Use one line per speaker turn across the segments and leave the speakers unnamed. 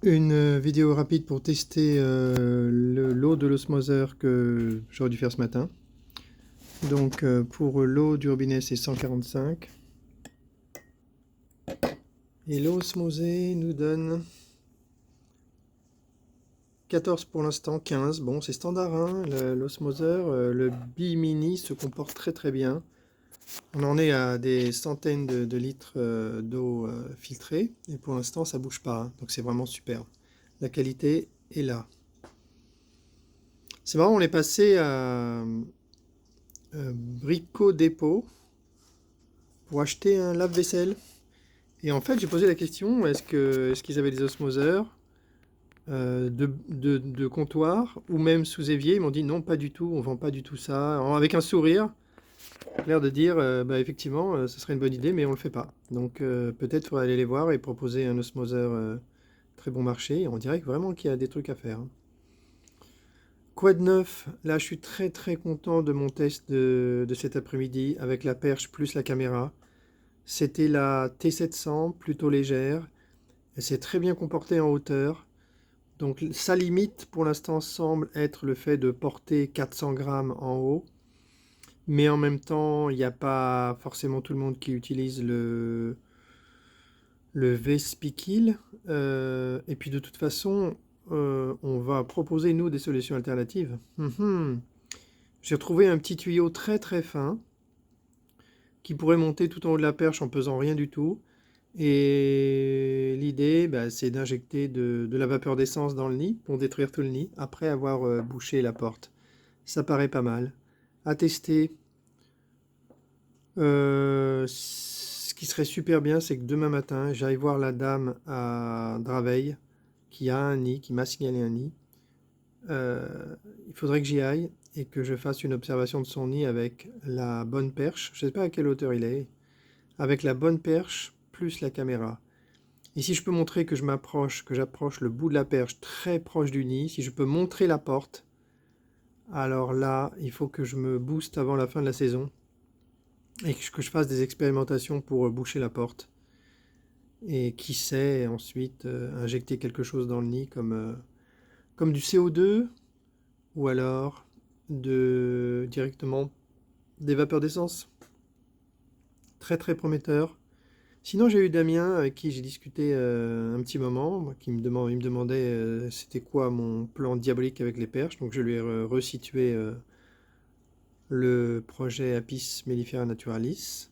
Une vidéo rapide pour tester l'eau de l'osmoseur que j'aurais dû faire ce matin. Donc pour l'eau du robinet c'est 145 et l'eau osmosée nous donne 14 pour l'instant, 15. Bon, c'est standard, hein, l'osmoseur. Le Bimini se comporte très très bien. On en est à des centaines de litres d'eau filtrée et pour l'instant ça bouge pas, hein, donc c'est vraiment super. La qualité est là. C'est marrant, on est passé à Brico Dépôt pour acheter un lave-vaisselle. Et en fait, j'ai posé la question, est-ce qu'ils avaient des osmoseurs de comptoir ou même sous évier? Ils m'ont dit non, pas du tout, on vend pas du tout ça. Alors, avec un sourire, l'air de dire, bah, effectivement, ce serait une bonne idée, mais on le fait pas. Donc peut-être faudrait aller les voir et proposer un osmoseur très bon marché. On dirait vraiment qu'il y a des trucs à faire, hein. Quoi de neuf? Là, je suis très très content de mon test de cet après-midi avec la perche plus la caméra. C'était la T700, plutôt légère. Elle s'est très bien comportée en hauteur. Donc sa limite pour l'instant semble être le fait de porter 400 grammes en haut. Mais en même temps, il n'y a pas forcément tout le monde qui utilise le V-Spickle. Et puis de toute façon, on va proposer nous des solutions alternatives. J'ai trouvé un petit tuyau très très fin qui pourrait monter tout en haut de la perche en pesant rien du tout. Et l'idée, bah, c'est d'injecter de la vapeur d'essence dans le nid pour détruire tout le nid après avoir bouché la porte. Ça paraît pas mal. À tester. Ce qui serait super bien, c'est que demain matin, j'aille voir la dame à Draveil qui a un nid, qui m'a signalé un nid. Il faudrait que j'y aille et que je fasse une observation de son nid avec la bonne perche. Je ne sais pas à quelle hauteur il est. Avec la bonne perche plus la caméra. Et si je peux montrer que j'approche le bout de la perche très proche du nid, si je peux montrer la porte, alors là, il faut que je me booste avant la fin de la saison et que je fasse des expérimentations pour boucher la porte. Et qui sait, ensuite, injecter quelque chose dans le nid comme du CO2 ou alors directement des vapeurs d'essence. Très très prometteur. Sinon, j'ai eu Damien avec qui j'ai discuté un petit moment, moi, il me demandait c'était quoi mon plan diabolique avec les perches. Donc je lui ai resitué le projet Apis mellifera naturalis,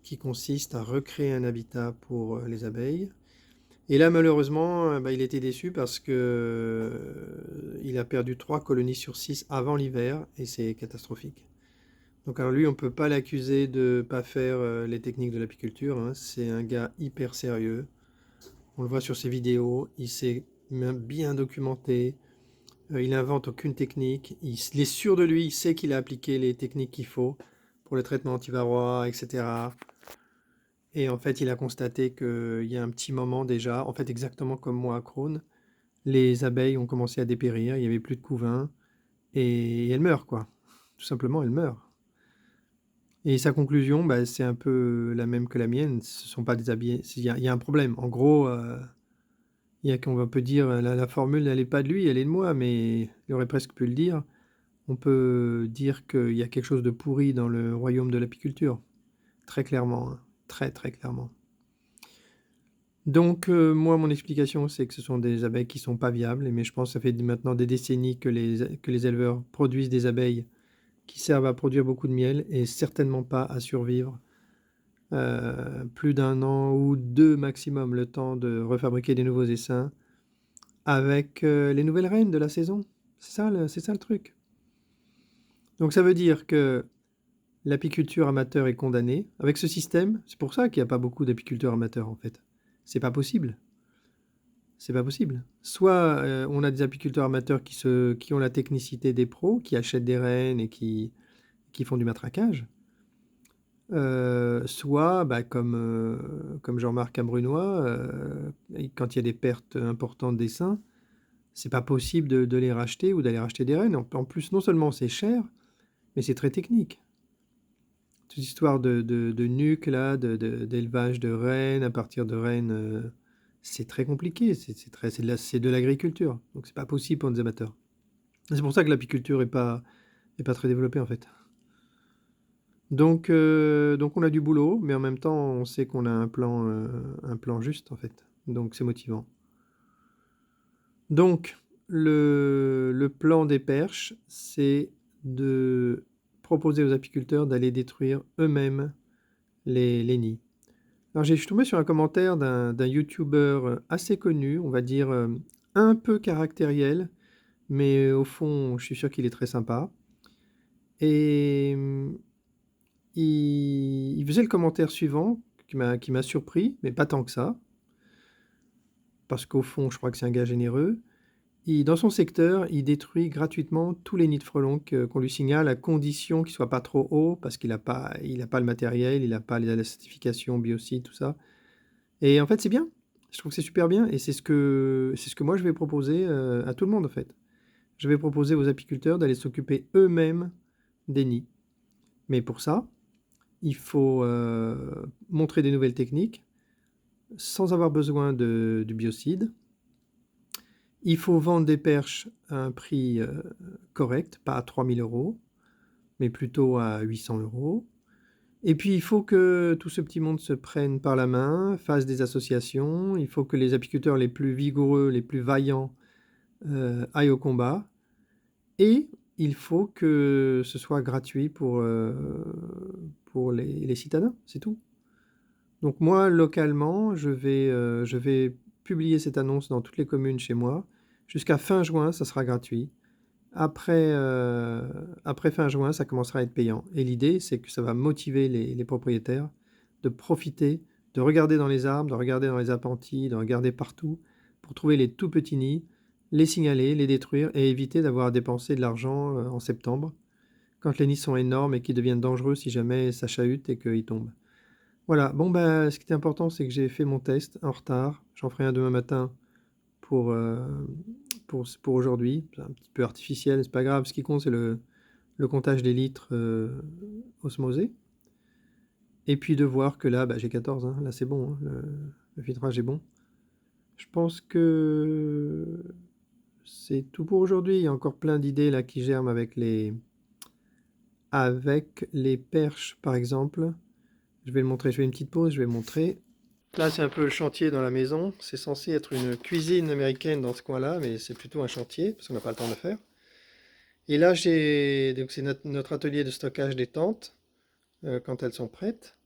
qui consiste à recréer un habitat pour les abeilles. Et là, malheureusement, bah, il était déçu parce que il a perdu 3 colonies sur 6 avant l'hiver, et c'est catastrophique. Donc alors lui, on ne peut pas l'accuser de ne pas faire les techniques de l'apiculture, hein. C'est un gars hyper sérieux. On le voit sur ses vidéos, il s'est bien documenté, il n'invente aucune technique, il est sûr de lui, il sait qu'il a appliqué les techniques qu'il faut pour le traitement anti-varroa, etc. Et en fait, il a constaté qu'il y a un petit moment déjà, en fait exactement comme moi à Crône, les abeilles ont commencé à dépérir, il n'y avait plus de couvain, et elles meurent, quoi. Tout simplement, elles meurent. Et sa conclusion, bah, c'est un peu la même que la mienne, ce ne sont pas des abeilles, il y a un problème. En gros, il y a qu'on peut dire, la formule, elle n'est pas de lui, elle est de moi, mais il aurait presque pu le dire. On peut dire qu'il y a quelque chose de pourri dans le royaume de l'apiculture. Très clairement, hein. Très très clairement. Donc moi, mon explication, c'est que ce sont des abeilles qui sont pas viables, mais je pense que ça fait maintenant des décennies que les éleveurs produisent des abeilles qui servent à produire beaucoup de miel et certainement pas à survivre plus d'un an ou deux maximum, le temps de refabriquer des nouveaux essaims avec les nouvelles reines de la saison. C'est ça le truc. Donc ça veut dire que l'apiculture amateur est condamnée. Avec ce système, c'est pour ça qu'il n'y a pas beaucoup d'apiculteurs amateurs en fait. C'est pas possible. C'est pas possible. Soit on a des apiculteurs amateurs qui ont la technicité des pros, qui achètent des reines et qui font du matraquage. Soit, bah, comme Jean-Marc Ambrunois, quand il y a des pertes importantes d'essaims, c'est pas possible de les racheter ou d'aller racheter des reines. En plus, non seulement c'est cher, mais c'est très technique. Toute histoire de nuque, là, d'élevage de rennes à partir de rennes c'est très compliqué, c'est de l'agriculture, donc c'est pas possible pour des amateurs. C'est pour ça que l'apiculture est pas très développée en fait. Donc on a du boulot, mais en même temps on sait qu'on a un plan juste en fait, donc c'est motivant. Donc le plan des perches, c'est de proposer aux apiculteurs d'aller détruire eux-mêmes les nids. Alors je suis tombé sur un commentaire d'un youtubeur assez connu, on va dire un peu caractériel, mais au fond je suis sûr qu'il est très sympa. Et il faisait le commentaire suivant qui m'a surpris, mais pas tant que ça, parce qu'au fond je crois que c'est un gars généreux. Dans son secteur, il détruit gratuitement tous les nids de frelons qu'on lui signale, à condition qu'ils ne soient pas trop hauts, parce il a pas le matériel, il n'a pas la certification biocide, tout ça. Et en fait, c'est bien. Je trouve que c'est super bien, et c'est ce que moi je vais proposer à tout le monde en fait. Je vais proposer aux apiculteurs d'aller s'occuper eux-mêmes des nids. Mais pour ça, il faut montrer des nouvelles techniques sans avoir besoin du biocide. Il faut vendre des perches à un prix correct, pas à 3000 €, mais plutôt à 800 €. Et puis il faut que tout ce petit monde se prenne par la main, fasse des associations. Il faut que les apiculteurs les plus vigoureux, les plus vaillants aillent au combat. Et il faut que ce soit gratuit pour les citadins, c'est tout. Donc moi, localement, je vais publier cette annonce dans toutes les communes chez moi. Jusqu'à fin juin, ça sera gratuit. Après fin juin, ça commencera à être payant. Et l'idée, c'est que ça va motiver les propriétaires de profiter, de regarder dans les arbres, de regarder dans les appentis, de regarder partout, pour trouver les tout petits nids, les signaler, les détruire et éviter d'avoir à dépenser de l'argent en septembre, quand les nids sont énormes et qu'ils deviennent dangereux si jamais ça chahute et qu'ils tombent. Voilà, bon bah, ce qui était important, c'est que j'ai fait mon test en retard. J'en ferai un demain matin pour, pour aujourd'hui. C'est un petit peu artificiel, c'est pas grave. Ce qui compte, c'est le comptage des litres osmosés. Et puis de voir que là, bah, j'ai 14, hein. Là c'est bon, hein. Le filtrage est bon. Je pense que c'est tout pour aujourd'hui. Il y a encore plein d'idées là qui germent avec les perches, par exemple. Je vais le montrer, je fais une petite pause, je vais le montrer. Là, c'est un peu le chantier dans la maison. C'est censé être une cuisine américaine dans ce coin-là, mais c'est plutôt un chantier, parce qu'on n'a pas le temps de le faire. Et là, donc c'est notre atelier de stockage des tentes, quand elles sont prêtes.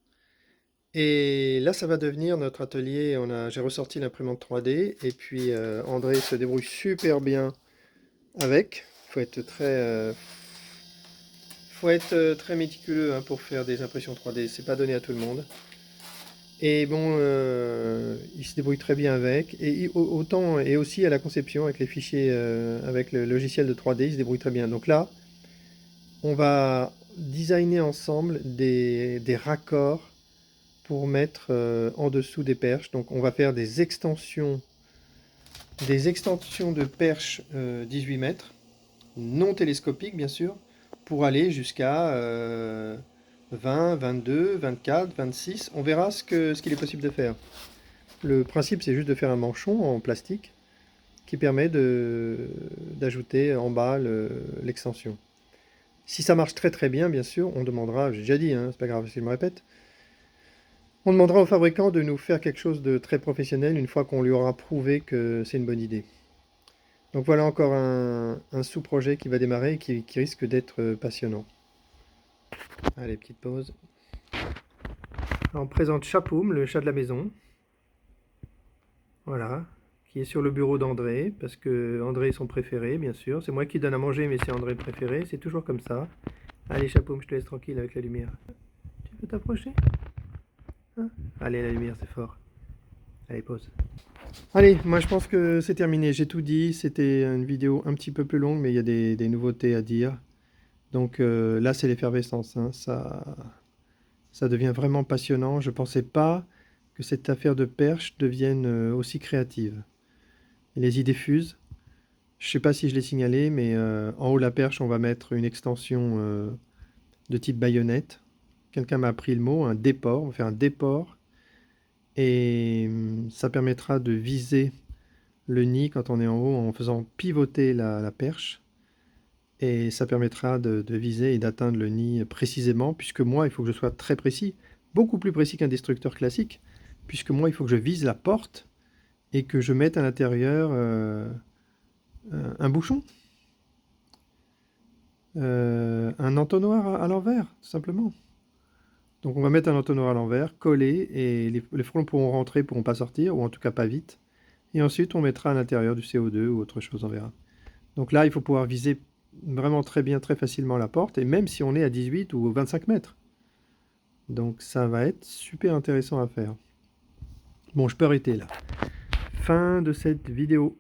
Et là, ça va devenir notre atelier. J'ai ressorti l'imprimante 3D, et puis André se débrouille super bien avec. Faut être très méticuleux hein, pour faire des impressions 3D. C'est pas donné à tout le monde. Et bon, il se débrouille très bien avec. Et autant, et aussi à la conception avec les fichiers, avec le logiciel de 3D, il se débrouille très bien. Donc là, on va designer ensemble des raccords pour mettre en dessous des perches. Donc on va faire des extensions de perches 18 mètres, non télescopiques bien sûr, pour aller jusqu'à 20, 22, 24, 26. On verra ce qu'il est possible de faire. Le principe, c'est juste de faire un manchon en plastique qui permet d'ajouter en bas l'extension. Si ça marche très très bien, bien sûr, on demandera, j'ai déjà dit, hein, c'est pas grave si je me répète, on demandera au fabricant de nous faire quelque chose de très professionnel une fois qu'on lui aura prouvé que c'est une bonne idée. Donc voilà encore un sous-projet qui va démarrer et qui risque d'être passionnant. Allez, petite pause. Alors, on présente Chapoum, le chat de la maison. Voilà, qui est sur le bureau d'André, parce que André est son préféré, bien sûr. C'est moi qui donne à manger, mais c'est André le préféré. C'est toujours comme ça. Allez, Chapoum, je te laisse tranquille avec la lumière. Tu veux t'approcher hein? Allez, la lumière, c'est fort. Allez, pause. Allez, moi je pense que c'est terminé. J'ai tout dit. C'était une vidéo un petit peu plus longue, mais il y a des nouveautés à dire. Donc là, c'est l'effervescence. Hein. Ça devient vraiment passionnant. Je ne pensais pas que cette affaire de perche devienne aussi créative. Et les idées fusent. Je ne sais pas si je l'ai signalé, mais en haut de la perche, on va mettre une extension de type baïonnette. Quelqu'un m'a appris le mot, un déport. On va faire un déport. Et ça permettra de viser le nid quand on est en haut en faisant pivoter la perche. Et ça permettra de viser et d'atteindre le nid précisément, puisque moi, il faut que je sois très précis, beaucoup plus précis qu'un destructeur classique, puisque moi, il faut que je vise la porte et que je mette à l'intérieur un bouchon, un entonnoir à l'envers, tout simplement. Donc on va mettre un entonnoir à l'envers, coller, et les frelons pourront rentrer, pourront pas sortir, ou en tout cas pas vite. Et ensuite, on mettra à l'intérieur du CO2 ou autre chose, on verra. Donc là, il faut pouvoir viser vraiment très bien, très facilement la porte, et même si on est à 18 ou 25 mètres. Donc ça va être super intéressant à faire. Bon, je peux arrêter là. Fin de cette vidéo.